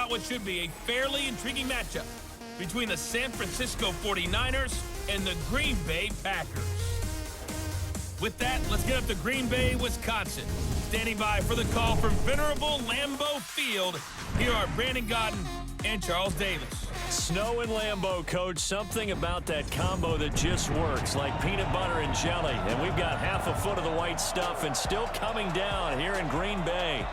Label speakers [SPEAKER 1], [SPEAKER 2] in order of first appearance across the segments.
[SPEAKER 1] out what should be a fairly intriguing matchup between the San Francisco 49ers and the Green Bay Packers. With that, let's get up to Green Bay, Wisconsin. Standing by for the call from venerable Lambeau Field, here are Brandon Gaudin and Charles Davis.
[SPEAKER 2] Snow and Lambeau, Coach. Something about that combo that just works, like peanut butter and jelly. And we've got half a foot of the white stuff and still coming down here in Green Bay.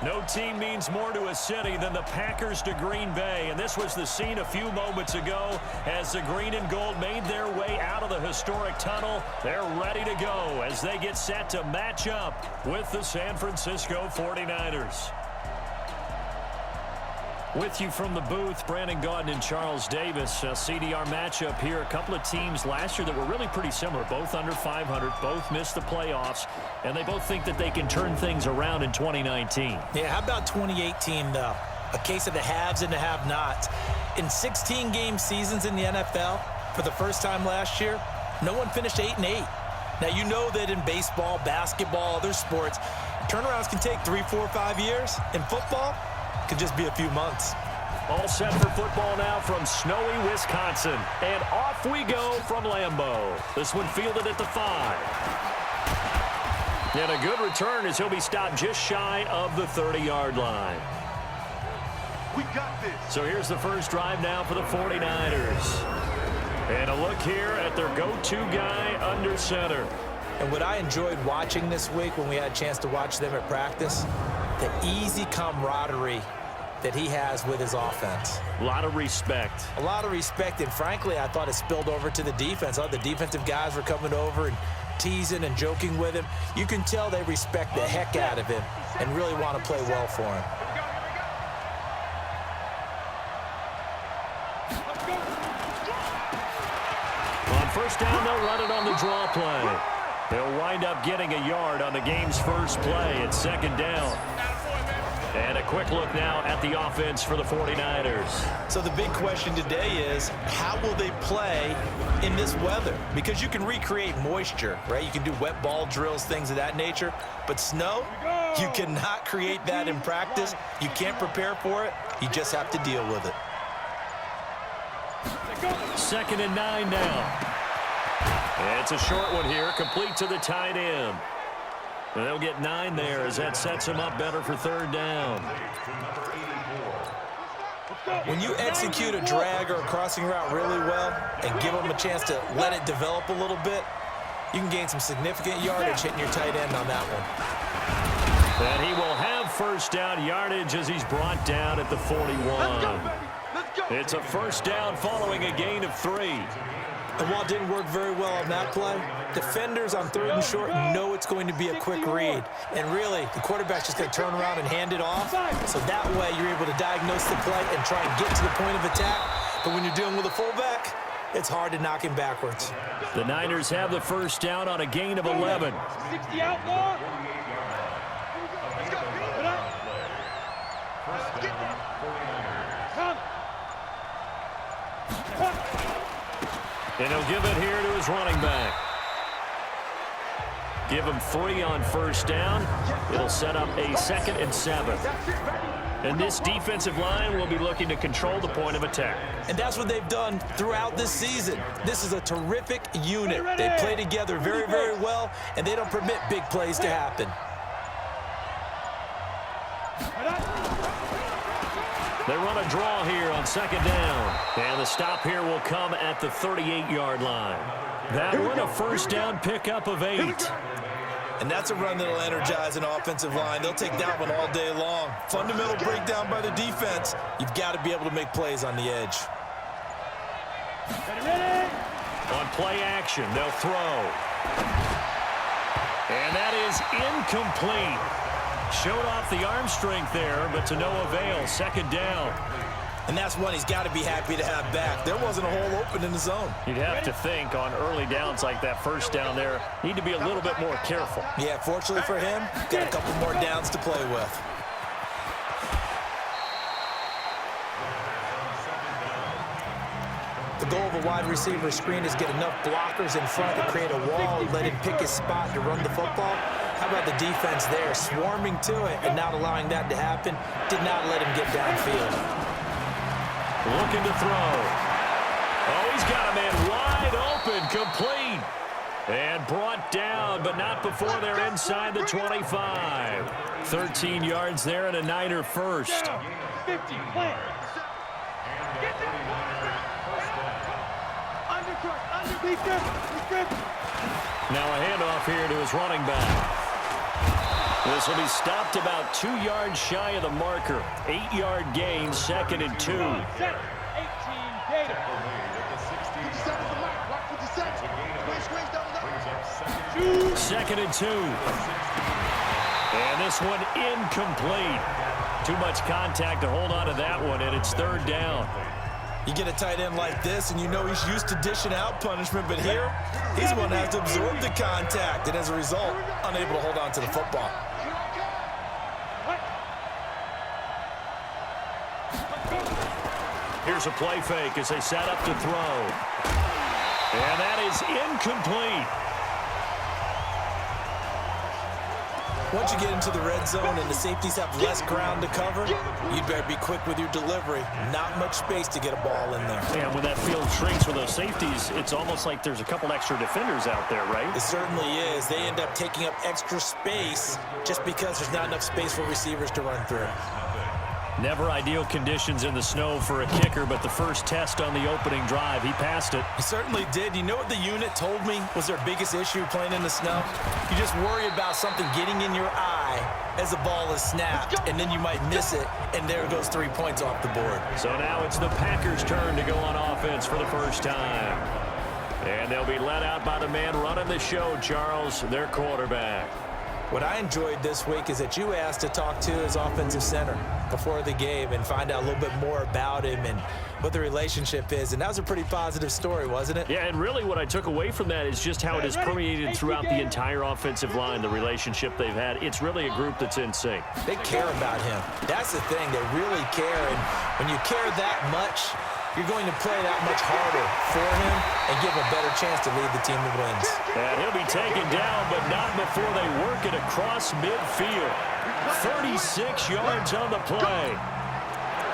[SPEAKER 2] No team means more to a city than the Packers to Green Bay. And this was the scene a few moments ago as the green and gold made their way out of the historic tunnel. They're ready to go as they get set to match up with the San Francisco 49ers. With you from the booth, Brandon Gaudin and Charles Davis. CDR matchup here. A couple of teams last year that were really pretty similar. Both under 500, both missed the playoffs, and they both think that they can turn things around in 2019.
[SPEAKER 3] Yeah, how about 2018, though? A case of the haves and the have-nots. In 16-game seasons in the NFL, for the first time last year, no one finished 8-8. Now, you know that in baseball, basketball, other sports, turnarounds can take 3, 4, 5 years. In football, could just be a few months.
[SPEAKER 2] All set for football now from snowy Wisconsin. And off we go from Lambeau. This one fielded at the 5. And a good return as he'll be stopped just shy of the 30-yard line.
[SPEAKER 4] We got this.
[SPEAKER 2] So here's the first drive now for the 49ers. And a look here at their go-to guy under center.
[SPEAKER 3] And what I enjoyed watching this week when we had a chance to watch them at practice, the easy camaraderie that he has with his offense.
[SPEAKER 2] A lot of respect.
[SPEAKER 3] A lot of respect, and frankly, I thought it spilled over to the defense. All the defensive guys were coming over and teasing and joking with him. You can tell they respect the heck out of him and really want to play well for him.
[SPEAKER 2] On first down, they'll run it on the draw play. They'll wind up getting a yard on the game's first play. It's second down. And a quick look now at the offense for the 49ers.
[SPEAKER 3] So the big question today is, how will they play in this weather? Because you can recreate moisture, right? You can do wet ball drills, things of that nature. But snow, you cannot create that in practice. You can't prepare for it. You just have to deal with it.
[SPEAKER 2] 2nd and 9 now. And it's a short one here, complete to the tight end. And they'll get 9 there as that sets them up better for third down.
[SPEAKER 3] When you execute a drag or a crossing route really well and give them a chance to let it develop a little bit, you can gain some significant yardage hitting your tight end on that one.
[SPEAKER 2] And he will have first down yardage as he's brought down at the 41. It's a first down following a gain of 3.
[SPEAKER 3] And while it didn't work very well on that play, defenders on 3rd and short know it's going to be a quick read. And really, the quarterback's just going to turn around and hand it off. So that way, you're able to diagnose the play and try and get to the point of attack. But when you're dealing with a fullback, it's hard to knock him backwards.
[SPEAKER 2] The Niners have the first down on a gain of 11.
[SPEAKER 4] 60 outlaw.
[SPEAKER 2] And he'll give it here to his running back. Give him 3 on first down. It'll set up a 2nd and 7. And this defensive line will be looking to control the point of attack.
[SPEAKER 3] And that's what they've done throughout this season. This is a terrific unit. They play together very, very well, and they don't permit big plays to happen.
[SPEAKER 2] They run a draw here on 2nd down. And the stop here will come at the 38-yard line. That one a first down pickup of 8.
[SPEAKER 3] And that's a run that'll energize an offensive line. They'll take that one all day long. Fundamental breakdown by the defense. You've got to be able to make plays on the edge.
[SPEAKER 2] On play action, they'll throw. And that is incomplete. Showed off the arm strength there, but to no avail. 2nd down.
[SPEAKER 3] And that's one he's got to be happy to have back. There wasn't a hole open in the zone.
[SPEAKER 2] You'd have to think on early downs like that first down there, need to be a little bit more careful.
[SPEAKER 3] Yeah, fortunately for him, got a couple more downs to play with. The goal of a wide receiver screen is get enough blockers in front to create a wall and let him pick his spot to run the football. How about the defense there, swarming to it and not allowing that to happen? Did not let him get downfield.
[SPEAKER 2] Looking to throw. Oh, he's got a man wide open, complete. And brought down, but not before they're inside the 25. 13 yards there and a Niner first.
[SPEAKER 4] 50, plant. Get that.
[SPEAKER 2] Now a handoff here to his running back. This will be stopped about 2 yards shy of the marker. 8-yard gain, 2nd and 2.
[SPEAKER 4] 18 Gator.
[SPEAKER 2] 2nd and 2. And this one incomplete. Too much contact to hold on to that one, and it's 3rd down.
[SPEAKER 3] You get a tight end like this, and you know he's used to dishing out punishment, but here, he's the one that has to absorb the contact, and as a result, unable to hold on to the football.
[SPEAKER 2] Here's a play fake as they set up to throw. And that is incomplete.
[SPEAKER 3] Once you get into the red zone and the safeties have less ground to cover, you'd better be quick with your delivery. Not much space to get a ball in there.
[SPEAKER 2] Yeah, when that field shrinks with those safeties, it's almost like there's a couple extra defenders out there, right?
[SPEAKER 3] It certainly is. They end up taking up extra space just because there's not enough space for receivers to run through.
[SPEAKER 2] Never ideal conditions in the snow for a kicker, but the first test on the opening drive, he passed it.
[SPEAKER 3] He certainly did. You know what the unit told me was their biggest issue playing in the snow? You just worry about something getting in your eye as the ball is snapped, and then you might miss it, and there goes 3 points off the board.
[SPEAKER 2] So now it's the Packers' turn to go on offense for the first time. And they'll be led out by the man running the show, Charles, their quarterback.
[SPEAKER 3] What I enjoyed this week is that you asked to talk to his offensive center before the game and find out a little bit more about him and what the relationship is. And that was a pretty positive story, wasn't it?
[SPEAKER 2] Yeah, and really what I took away from that is just how it has permeated throughout the entire offensive line, the relationship they've had. It's really a group that's in sync.
[SPEAKER 3] They care about him. That's the thing. They really care. And when you care that much, you're going to play that much harder for him and give him a better chance to lead the team that wins.
[SPEAKER 2] And he'll be taken down, but not before they work it across midfield. 36 yards on the play.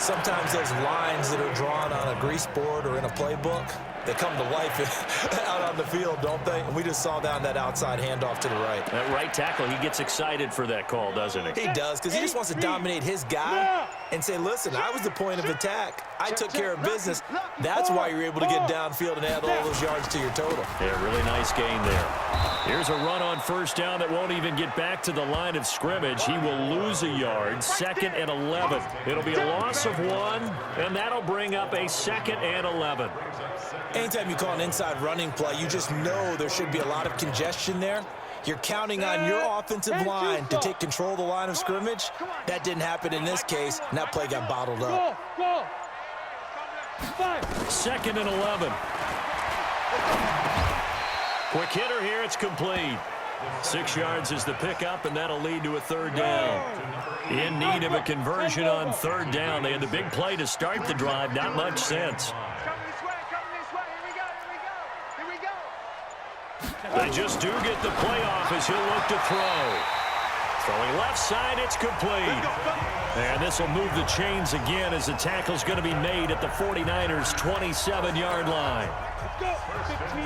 [SPEAKER 3] Sometimes those lines that are drawn on a grease board or in a playbook, they come to life out on the field, don't they? And we just saw down that outside handoff to the right.
[SPEAKER 2] That right tackle, he gets excited for that call, doesn't he?
[SPEAKER 3] He does, because he just wants to dominate his guy and say, listen, I was the point of attack. I took care of business. That's why you're able to get downfield and add all those yards to your total.
[SPEAKER 2] Yeah, really nice gain there. Here's a run on first down that won't even get back to the line of scrimmage. He will lose a yard, 2nd and 11. It'll be a loss of 1, and that'll bring up a 2nd and 11.
[SPEAKER 3] Anytime you call an inside running play, you just know there should be a lot of congestion there. You're counting on your offensive line to take control of the line of scrimmage. That didn't happen in this case, and that play got bottled up.
[SPEAKER 2] 2nd and 11. Quick hitter here, it's complete. 6 yards is the pickup, and that'll lead to a 3rd down. In need of a conversion on 3rd down. They had the big play to start the drive, not much sense. They just do get the play off as he'll look to throw. Throwing left side, it's complete. And this will move the chains again as the tackle's going to be made at the 49ers' 27-yard line.
[SPEAKER 4] Let's go. 15.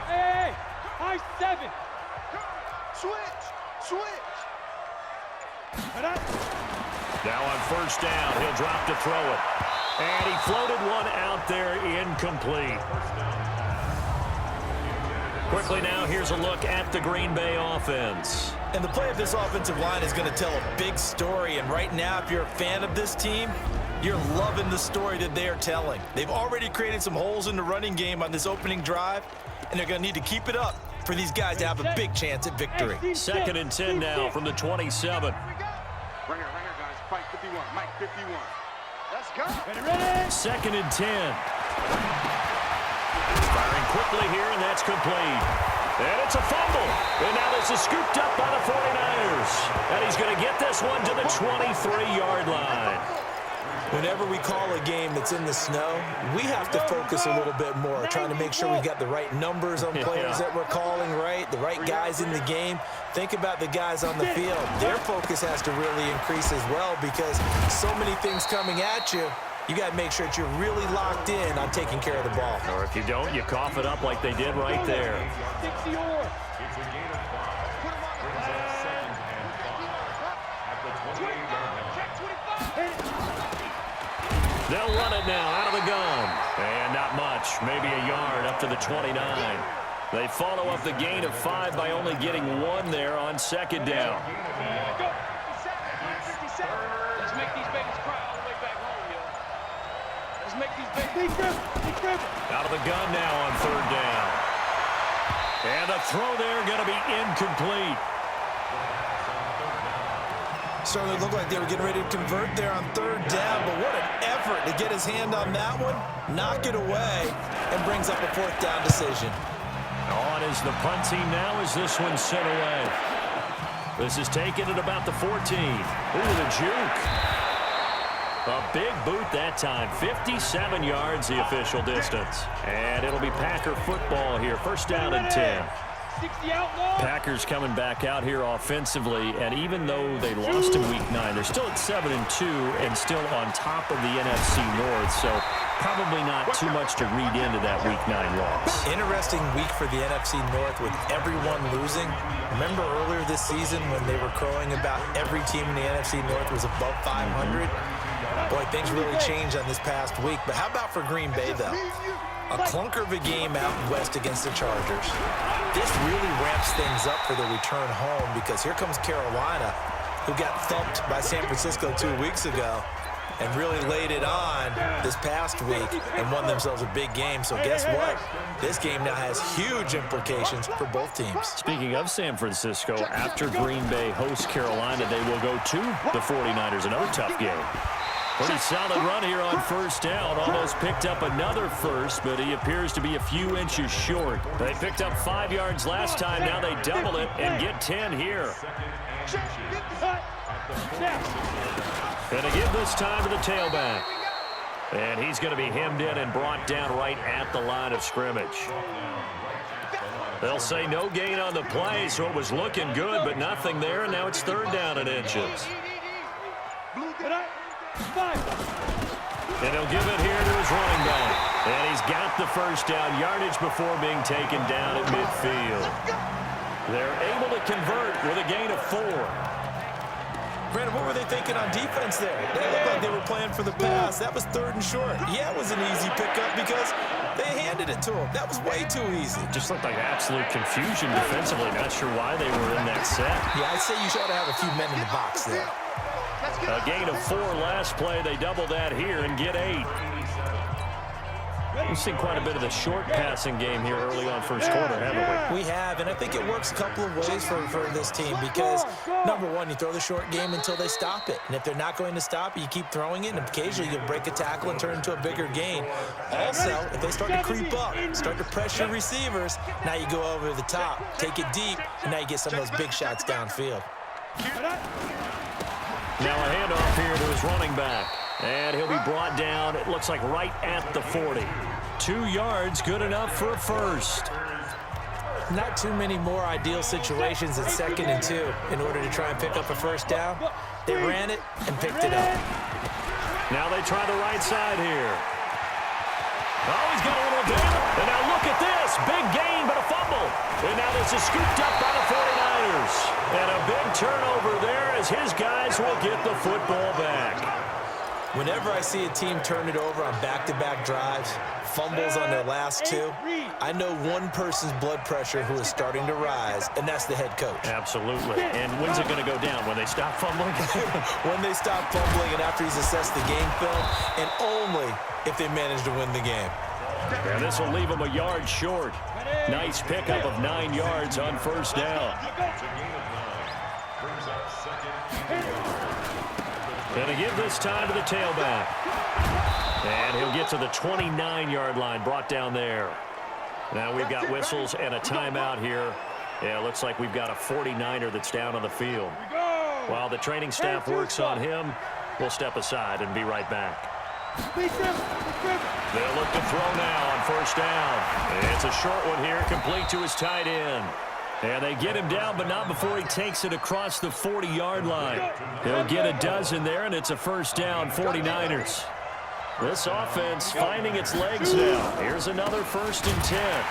[SPEAKER 4] Hey, high 7. Switch.
[SPEAKER 2] Now on first down, he'll drop to throw it. And he floated one out there, incomplete. Quickly now, here's a look at the Green Bay offense.
[SPEAKER 3] And the play of this offensive line is going to tell a big story. And right now, if you're a fan of this team, you're loving the story that they are telling. They've already created some holes in the running game on this opening drive, and they're going to need to keep it up for these guys to have a big chance at victory.
[SPEAKER 2] 2nd and 10 now from the 27.
[SPEAKER 4] Ringer, guys. Fight 51. Mike 51. Let's go.
[SPEAKER 2] 2nd and 10. Firing quickly here, and that's complete. And it's a fumble. And now this is scooped up by the 49ers. And he's going to get this one to the 23-yard line.
[SPEAKER 3] Whenever we call a game that's in the snow, we have to focus a little bit more, trying to make sure we've got the right numbers on players that we're calling right, the right guys in the game. Think about the guys on the field. Their focus has to really increase as well because so many things coming at you. You got to make sure that you're really locked in on taking care of the ball.
[SPEAKER 2] Or if you don't, you cough it up like they did right there. They'll run it now out of the gun. And not much, maybe a yard up to the 29. They follow up the gain of 5 by only getting 1 there on second down.
[SPEAKER 5] Let's make these babies cry all the way back home, yo. Let's make these babies.
[SPEAKER 2] Out of the gun now on third down. And the throw there going to be incomplete.
[SPEAKER 3] Certainly looked like they were getting ready to convert there on third down, but what an effort to get his hand on that one, knock it away, and brings up a fourth down decision.
[SPEAKER 2] On is the punt team now as this one's sent away. This is taken at about the 14. Ooh, the juke. A big boot that time. 57 yards the official distance. And it'll be Packer football here. First down and 10. Packers coming back out here offensively, and even though they lost in Week 9, they're still at 7-2 and still on top of the NFC North, so probably not too much to read into that Week 9 loss.
[SPEAKER 3] Interesting week for the NFC North with everyone losing. Remember earlier this season when they were crowing about every team in the NFC North was above 500? Boy, things really changed on this past week, but how about for Green Bay, though? A clunker of a game out west against the Chargers. This really ramps things up for the return home because here comes Carolina, who got thumped by San Francisco 2 weeks ago and really laid it on this past week and won themselves a big game. So guess what? This game now has huge implications for both teams.
[SPEAKER 2] Speaking of San Francisco, after Green Bay hosts Carolina, they will go to the 49ers, another tough game. Pretty solid run here on first down. Almost picked up another first, but he appears to be a few inches short. They picked up 5 yards last time. Now they double it and get 10 here. Going to give this time to the tailback. And he's going to be hemmed in and brought down right at the line of scrimmage. They'll say no gain on the play, so it was looking good, but nothing there, and now it's third down and inches. And he'll give it here to his running back. And he's got the first down yardage before being taken down at midfield. They're able to convert with a gain of 4.
[SPEAKER 3] Brandon, what were they thinking on defense there? They looked like they were playing for the pass. That was third and short. Yeah, it was an easy pickup because they handed it to him. That was way too easy.
[SPEAKER 2] Just looked like absolute confusion defensively. Not sure why they were in that set.
[SPEAKER 3] Yeah, I'd say you ought to have a few men in the box there.
[SPEAKER 2] A gain of 4 last play. They double that here and get 8. We've seen quite a bit of the short passing game here early on first quarter, haven't we?
[SPEAKER 3] We have, and I think it works a couple of ways for this team because, number one, you throw the short game until they stop it. And if they're not going to stop it, you keep throwing it, and occasionally you'll break a tackle and turn into a bigger gain. Also, if they start to creep up, start to pressure receivers, now you go over the top, take it deep, and now you get some of those big shots downfield.
[SPEAKER 2] Now a handoff here to his running back. And he'll be brought down, it looks like right at the 40. 2 yards, good enough for a first.
[SPEAKER 3] Not too many more ideal situations at 2nd and 2 in order to try and pick up a first down. They ran it and picked it up.
[SPEAKER 2] Now they try the right side here. Oh, he's got a little down. And now look at this. Big gain, but a fumble. And now this is scooped up by the 49ers. And a big turnover there as his guys will get the football back.
[SPEAKER 3] Whenever I see a team turn it over on back-to-back drives, fumbles on their last 2, I know one person's blood pressure who is starting to rise, and that's the head coach.
[SPEAKER 2] Absolutely. And when's it going to go down? When they stop fumbling?
[SPEAKER 3] When they stop fumbling and after he's assessed the game film, and only if they manage to win the game.
[SPEAKER 2] And this will leave him a yard short. Nice pickup of 9 yards on first down. Going to give this time to the tailback. And he'll get to the 29-yard line, brought down there. Now we've got whistles and a timeout here. Yeah, it looks like we've got a 49er that's down on the field. While the training staff works on him, We'll step aside and be right back. They'll look to throw now on first down. It's a short one here, complete to his tight end. And they get him down, but not before he takes it across the 40-yard line. He'll get a dozen there, and it's a first down, 49ers. This offense finding its legs now. Here's another 1st and 10.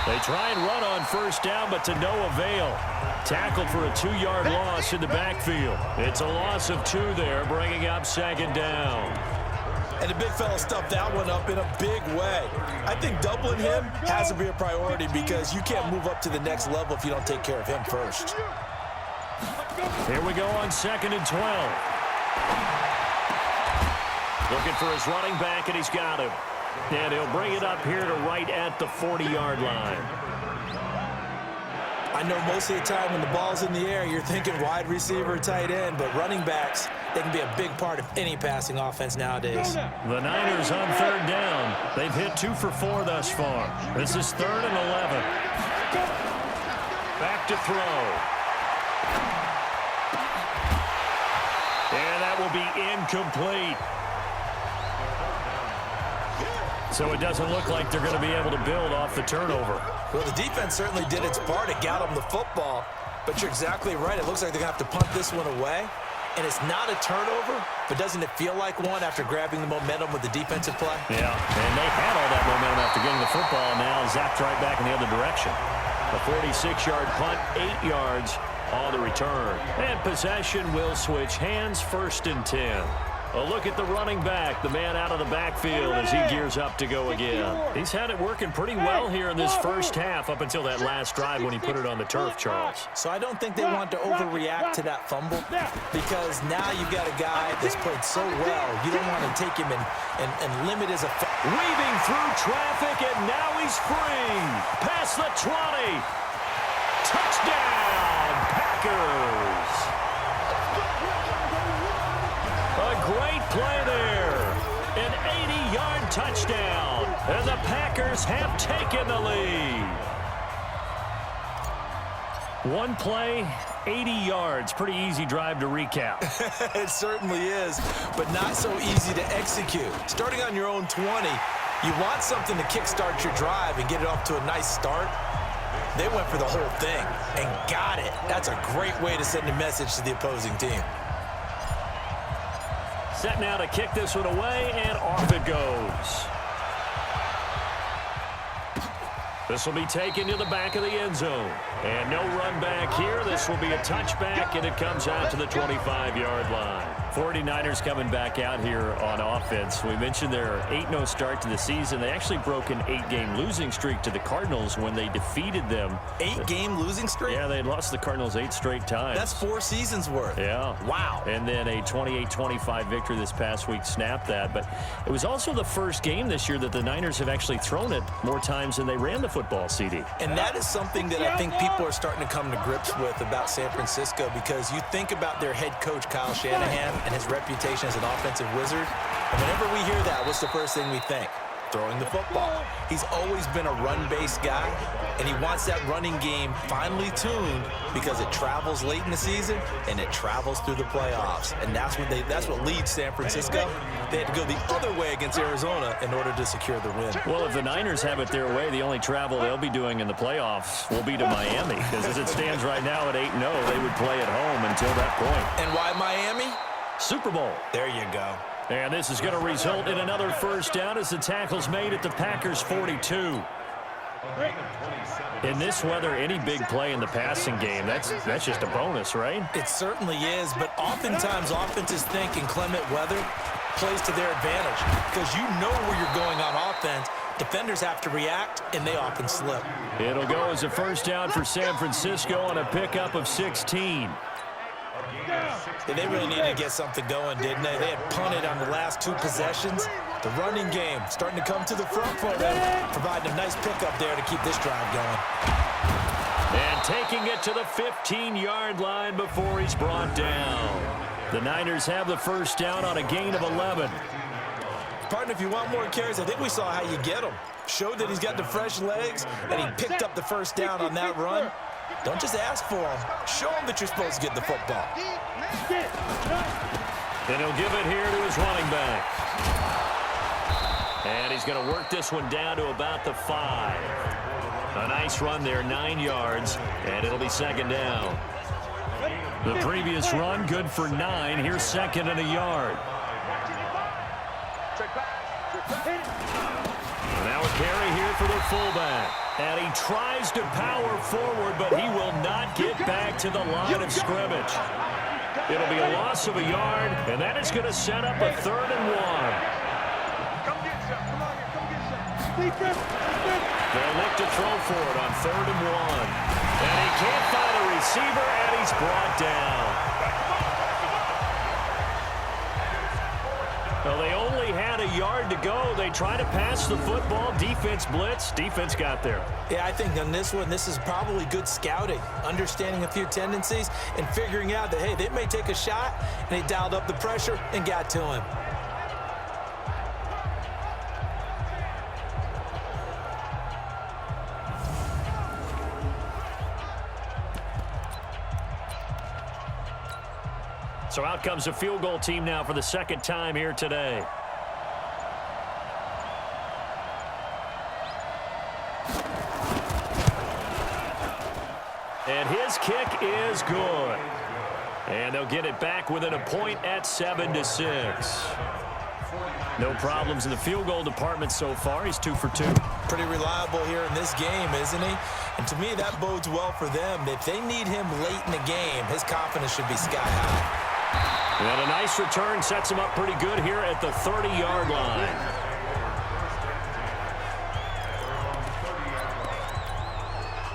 [SPEAKER 2] They try and run on first down, but to no avail. Tackled for a 2-yard loss in the backfield. It's a loss of 2 there, bringing up 2nd down.
[SPEAKER 3] And the big fella stuffed that one up in a big way. I think doubling him has to be a priority because you can't move up to the next level if you don't take care of him first.
[SPEAKER 2] Here we go on 2nd and 12. Looking for his running back, and he's got him. And he'll bring it up here to right at the 40-yard line.
[SPEAKER 3] I know most of the time when the ball's in the air, you're thinking wide receiver, tight end, but running backs, they can be a big part of any passing offense nowadays.
[SPEAKER 2] The Niners on 3rd down. They've hit 2 for 4 thus far. This is 3rd and 11. Back to throw. And that will be incomplete. So it doesn't look like they're going to be able to build off the turnover.
[SPEAKER 3] Well, the defense certainly did its part to get them the football, but you're exactly right. It looks like they're going to have to punt this one away, and it's not a turnover, but doesn't it feel like one after grabbing the momentum with the defensive play?
[SPEAKER 2] Yeah, and they had all that momentum after getting the football, and now zapped right back in the other direction. A 46-yard punt, 8 yards on the return. And possession will switch hands, 1st and 10. A look at the running back, the man out of the backfield as he gears up to go again. He's had it working pretty well here in this first half up until that last drive when he put it on the turf, Charles.
[SPEAKER 3] So I don't think they want to overreact to that fumble because now you've got a guy that's played so well. You don't want to take him and limit his effect.
[SPEAKER 2] Weaving through traffic, and now he's free. Past the 20. Touchdown, Packers. A great play there. An 80-yard touchdown. And the Packers have taken the lead. One play, 80 yards. Pretty easy drive to recap.
[SPEAKER 3] It certainly is, but not so easy to execute. Starting on your own 20, you want something to kickstart your drive and get it off to a nice start. They went for the whole thing and got it. That's a great way to send a message to the opposing team.
[SPEAKER 2] Set now to kick this one away, and off it goes. This will be taken to the back of the end zone. And no run back here. This will be a touchback, and it comes out to the 25-yard line. 49ers coming back out here on offense. We mentioned their 8-0 start to the season. They actually broke an 8-game losing streak to the Cardinals when they defeated them.
[SPEAKER 3] 8-game losing streak?
[SPEAKER 2] Yeah, they had lost the Cardinals 8 straight times.
[SPEAKER 3] That's 4 seasons worth.
[SPEAKER 2] Yeah.
[SPEAKER 3] Wow.
[SPEAKER 2] And then a 28-25 victory this past week snapped that. But it was also the first game this year that the Niners have actually thrown it more times than they ran the football, CD.
[SPEAKER 3] And that is something that I think people are starting to come to grips with about San Francisco, because you think about their head coach, Kyle Shanahan, and his reputation as an offensive wizard. And whenever we hear that, what's the first thing we think? Throwing the football. He's always been a run-based guy, and he wants that running game finely tuned because it travels late in the season and it travels through the playoffs. And that's what leads San Francisco. They had to go the other way against Arizona in order to secure the win.
[SPEAKER 2] Well, if the Niners have it their way, the only travel they'll be doing in the playoffs will be to Miami, because as it stands right now at 8-0, they would play at home until that point.
[SPEAKER 3] And why Miami?
[SPEAKER 2] Super Bowl.
[SPEAKER 3] There you go.
[SPEAKER 2] And this is going to result in another first down as the tackle's made at the Packers' 42. In this weather, any big play in the passing game, that's just a bonus, right?
[SPEAKER 3] It certainly is, but oftentimes offenses think inclement weather plays to their advantage because you know where you're going on offense. Defenders have to react, and they often slip.
[SPEAKER 2] It'll go as a first down for San Francisco on a pickup of 16.
[SPEAKER 3] And they really needed to get something going, didn't they? They had punted on the last 2 possessions. The running game starting to come to the front for them, providing a nice pickup there to keep this drive going.
[SPEAKER 2] And taking it to the 15-yard line before he's brought down. The Niners have the first down on a gain of 11.
[SPEAKER 3] Partner, if you want more carries, I think we saw how you get him. Showed that he's got the fresh legs, and he picked up the first down on that run. Don't just ask for him. Show him that you're supposed to get the football.
[SPEAKER 2] And he'll give it here to his running back. And he's going to work this one down to about the 5. A nice run there, 9 yards, and it'll be second down. The previous run, good for 9. Here's second and a yard. Now a carry here for the fullback. And he tries to power forward, but he will not get back to the line of scrimmage. It'll be a loss of a yard, and that is going to set up a 3rd and 1.
[SPEAKER 5] Come get some. Come on here. Come get some.
[SPEAKER 2] They'll look to throw for it on 3rd and 1. And he can't find a receiver, and he's brought down. Well, they only had a yard to go. They try to pass the football. Defense blitz. Defense got there.
[SPEAKER 3] Yeah, I think on this one, this is probably good scouting, understanding a few tendencies, and figuring out that, hey, they may take a shot, and they dialed up the pressure and got to him.
[SPEAKER 2] So out comes a field goal team now for the second time here today. And his kick is good. And they'll get it back within a point at 7-6. No problems in the field goal department so far. He's 2 for 2.
[SPEAKER 3] Pretty reliable here in this game, isn't he? And to me, that bodes well for them. If they need him late in the game, his confidence should be sky high.
[SPEAKER 2] And a nice return sets him up pretty good here at the 30-yard line.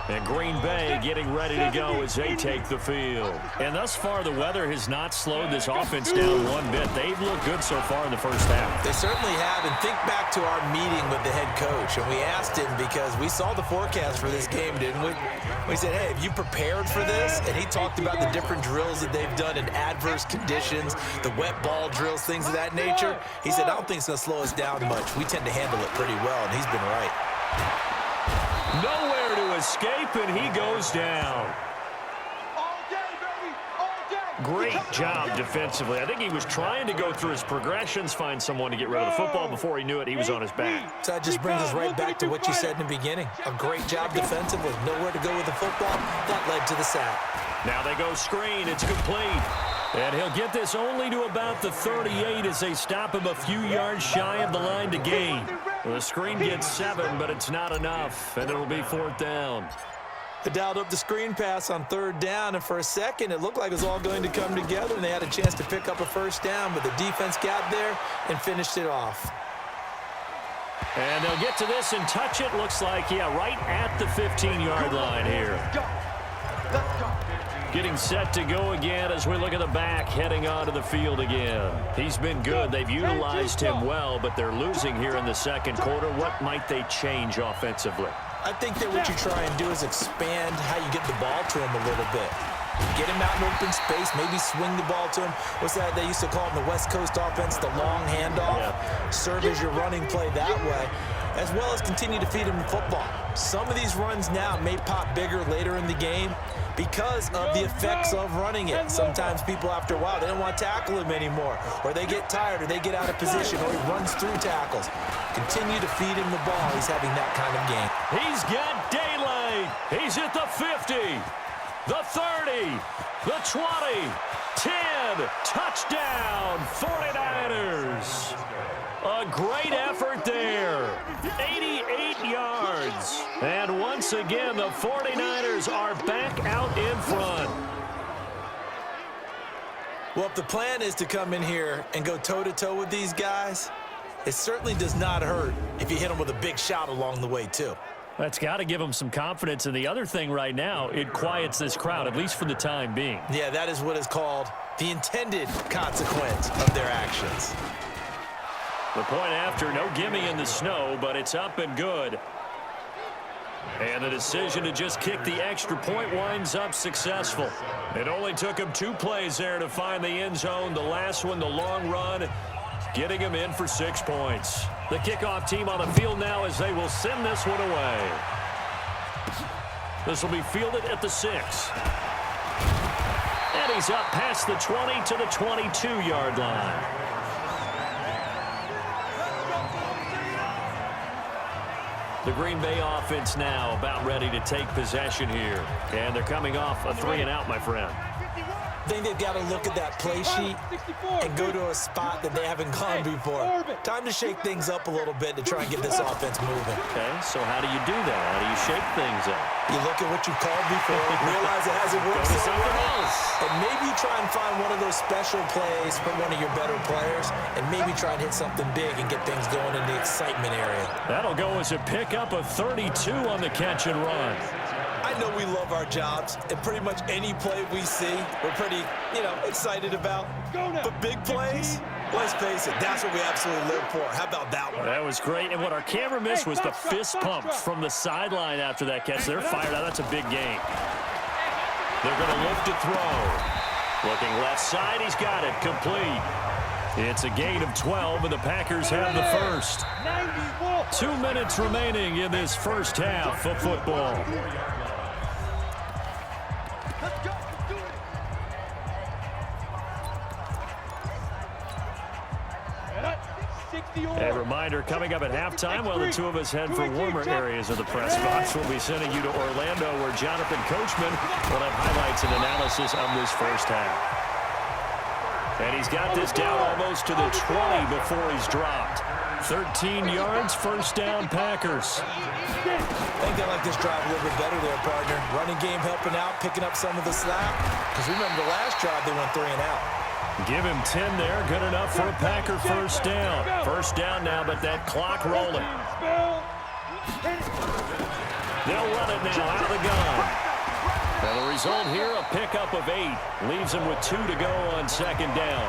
[SPEAKER 2] And Green Bay getting ready to go as they take the field. And thus far, the weather has not slowed this offense down one bit. They've looked good so far in the first half.
[SPEAKER 3] They certainly have. And think back to our meeting with the head coach. And we asked him because we saw the forecast for this game, didn't we? We said, hey, have you prepared for this? And he talked about the different drills that they've done in adverse conditions, the wet ball drills, things of that nature. He said, I don't think it's going to slow us down much. We tend to handle it pretty well, and he's been right.
[SPEAKER 2] Nowhere to escape, and he goes down. Great job defensively. I think he was trying to go through his progressions, find someone to get rid of the football. Before he knew it, he was on his back.
[SPEAKER 3] So that just brings us right back to what you said in the beginning. A great job defensively. Nowhere to go with the football. That led to the sack.
[SPEAKER 2] Now they go screen. It's complete. And he'll get this only to about the 38 as they stop him a few yards shy of the line to gain. Well, the screen gets 7, but it's not enough, and it'll be 4th down.
[SPEAKER 3] They dialed up the screen pass on 3rd down, and for a second, it looked like it was all going to come together, and they had a chance to pick up a 1st down, but the defense got there and finished it off.
[SPEAKER 2] And they'll get to this and touch it. Looks like, yeah, right at the 15-yard line here.
[SPEAKER 5] Let's go.
[SPEAKER 2] Getting set to go again as we look at the back heading onto the field again. He's been good. They've utilized him well, but they're losing here in the second quarter. What might they change offensively?
[SPEAKER 3] I think that what you try and do is expand how you get the ball to him a little bit. Get him out in open space, maybe swing the ball to him. What's that they used to call in the West Coast offense, the long handoff? Yeah. Serve as your running play that way, as well as continue to feed him the football. Some of these runs now may pop bigger later in the game because of the effects of running it. Sometimes people, after a while, they don't want to tackle him anymore, or they get tired, or they get out of position, or he runs through tackles. Continue to feed him the ball. He's having that kind of game.
[SPEAKER 2] He's got daylight. He's at the 50, the 30, the 20, 10. Touchdown, 49ers. A great effort there. 88 yards. And once again, the 49ers are back out in front.
[SPEAKER 3] Well, if the plan is to come in here and go toe-to-toe with these guys, it certainly does not hurt if you hit them with a big shot along the way, too.
[SPEAKER 2] That's got to give them some confidence. And the other thing right now, it quiets this crowd, at least for the time being.
[SPEAKER 3] Yeah, that is what is called the intended consequence of their actions.
[SPEAKER 2] The point after, no gimme in the snow, but it's up and good. And the decision to just kick the extra point winds up successful. It only took him 2 plays there to find the end zone. The last one, the long run, getting him in for 6 points. The kickoff team on the field now as they will send this one away. This will be fielded at the 6. And he he's up past the 20 to the 22-yard line. The Green Bay offense now about ready to take possession here. And they're coming off a 3-and-out, my friend.
[SPEAKER 3] I think they've got to look at that play sheet and go to a spot that they haven't gone before. Time to shake things up a little bit to try and get this offense moving.
[SPEAKER 2] Okay, so how do you do that? How do you shake things up?
[SPEAKER 3] You look at what you called before, realize it hasn't worked so well, and maybe try and find one of those special plays for one of your better players, and maybe try and hit something big and get things going in the excitement area.
[SPEAKER 2] That'll go as a pickup of 32 on the catch and run.
[SPEAKER 3] I know we love our jobs, and pretty much any play we see, we're pretty, excited about. But big plays, let's face it, that's what we absolutely live for. How about that one?
[SPEAKER 2] That was great, and what our camera missed was the fist pump from the sideline after that catch. They're fired out. That's a big gain. They're going to look to throw. Looking left side, he's got it, complete. It's a gain of 12, and the Packers have the first. 2 minutes remaining in this first half of football. A reminder, coming up at halftime, while the two of us head for warmer areas of the press box, we'll be sending you to Orlando, where Jonathan Coachman will have highlights and analysis of this first half. And he's got this down almost to the 20 before he's dropped. 13 yards, first down, Packers.
[SPEAKER 3] I think they like this drive a little bit better there, partner. Running game helping out, picking up some of the slack. Because remember, the last drive, they went 3-and-out.
[SPEAKER 2] Give him 10 there. Good enough for a Packer first down. First down now, but that clock rolling. They'll run it now out of the gun. And the result here, a pickup of 8. Leaves him with 2 to go on second down.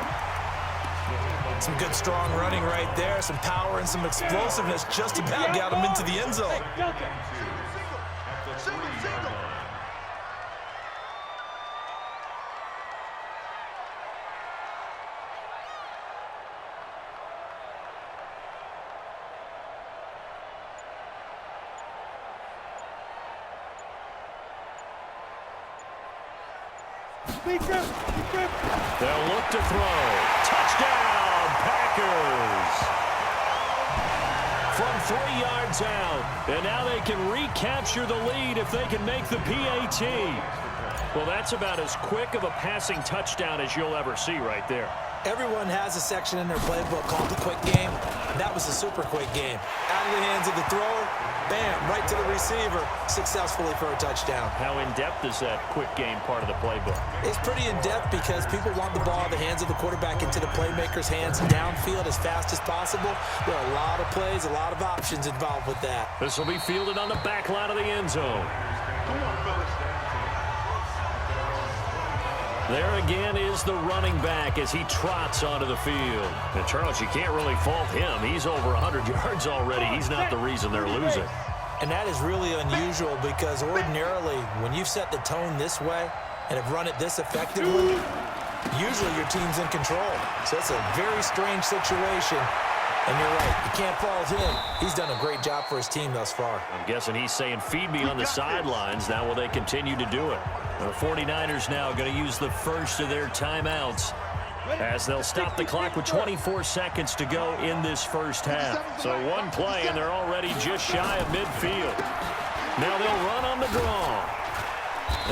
[SPEAKER 3] Some good, strong running right there. Some power and some explosiveness just about got him into the end zone.
[SPEAKER 2] They'll look to throw. Touchdown, Packers! From 3 yards out, and now they can recapture the lead if they can make the PAT. Well, that's about as quick of a passing touchdown as you'll ever see right there.
[SPEAKER 3] Everyone has a section in their playbook called the quick game. That was a super quick game. Out of the hands of the thrower, bam, right to the receiver, successfully for a touchdown.
[SPEAKER 2] How in-depth is that quick game part of the playbook?
[SPEAKER 3] It's pretty in-depth because people want the ball in the hands of the quarterback into the playmaker's hands downfield as fast as possible. There are a lot of plays, a lot of options involved with that.
[SPEAKER 2] This will be fielded on the back line of the end zone.
[SPEAKER 4] Come on, fellas.
[SPEAKER 2] There again is the running back as he trots onto the field. And Charles, you can't really fault him. He's over 100 yards already. He's not the reason they're losing.
[SPEAKER 3] And that is really unusual because ordinarily when you've set the tone this way and have run it this effectively, usually your team's in control. So it's a very strange situation. And you're right, you can't fault him. He's done a great job for his team thus far.
[SPEAKER 2] I'm guessing he's saying, feed me on the sidelines. Now will they continue to do it? The 49ers now going to use the first of their timeouts as they'll stop the clock with 24 seconds to go in this first half. So one play, and they're already just shy of midfield. Now they'll run on the draw.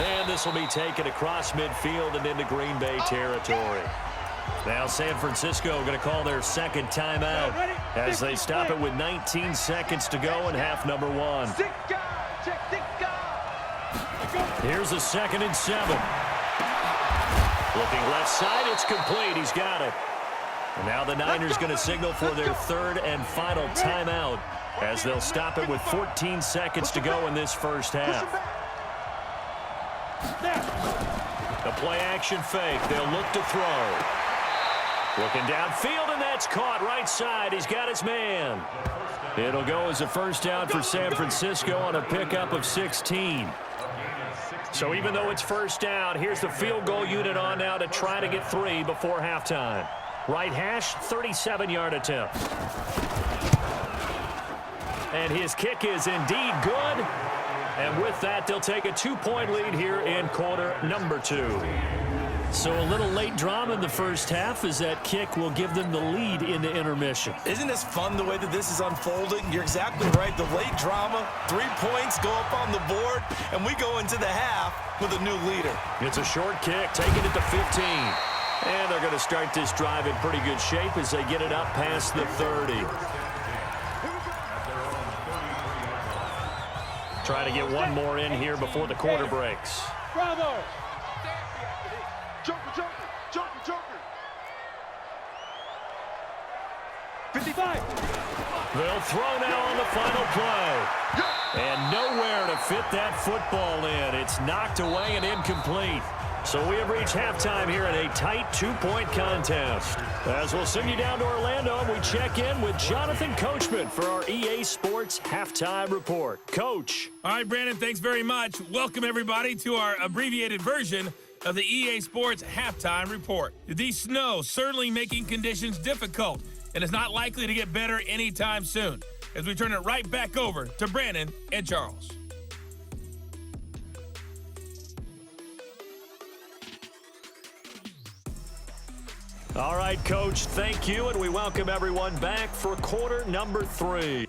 [SPEAKER 2] And this will be taken across midfield and into Green Bay territory. Now San Francisco going to call their second timeout as they stop it with 19 seconds to go in half number 1. Here's a 2nd and 7. Looking left side, it's complete. He's got it. And now the Niners going to signal for their 3rd and final timeout as they'll stop it with 14 seconds to go in this first half. The play action fake. They'll look to throw. Looking downfield, and that's caught right side. He's got his man. It'll go as a first down for San Francisco on a pickup of 16. So even though it's first down, here's the field goal unit on now to try to get 3 before halftime. Right hash, 37-yard attempt. And his kick is indeed good. And with that, they'll take a 2-point lead here in quarter number 2. So a little late drama in the first half as that kick will give them the lead into intermission.
[SPEAKER 3] Isn't this fun the way that this is unfolding? You're exactly right. The late drama, 3 points go up on the board, and we go into the half with a new leader.
[SPEAKER 2] It's a short kick, taking it to 15. And they're going to start this drive in pretty good shape as they get it up past the 30. Trying to get one more in here before the quarter breaks.
[SPEAKER 5] Bravo!
[SPEAKER 4] Joker, Joker, Joker, Joker.
[SPEAKER 5] 55.
[SPEAKER 2] They'll throw now on the final play. And nowhere to fit that football in. It's knocked away and incomplete. So we have reached halftime here in a tight 2-point contest. As we'll send you down to Orlando, we check in with Jonathan Coachman for our EA Sports Halftime Report. Coach.
[SPEAKER 1] All right, Brandon, thanks very much. Welcome, everybody, to our abbreviated version of the EA Sports Halftime Report. The snow certainly making conditions difficult, and it's not likely to get better anytime soon, as we turn it right back over to Brandon and Charles.
[SPEAKER 2] All right, Coach, thank you, and we welcome everyone back for quarter number 3.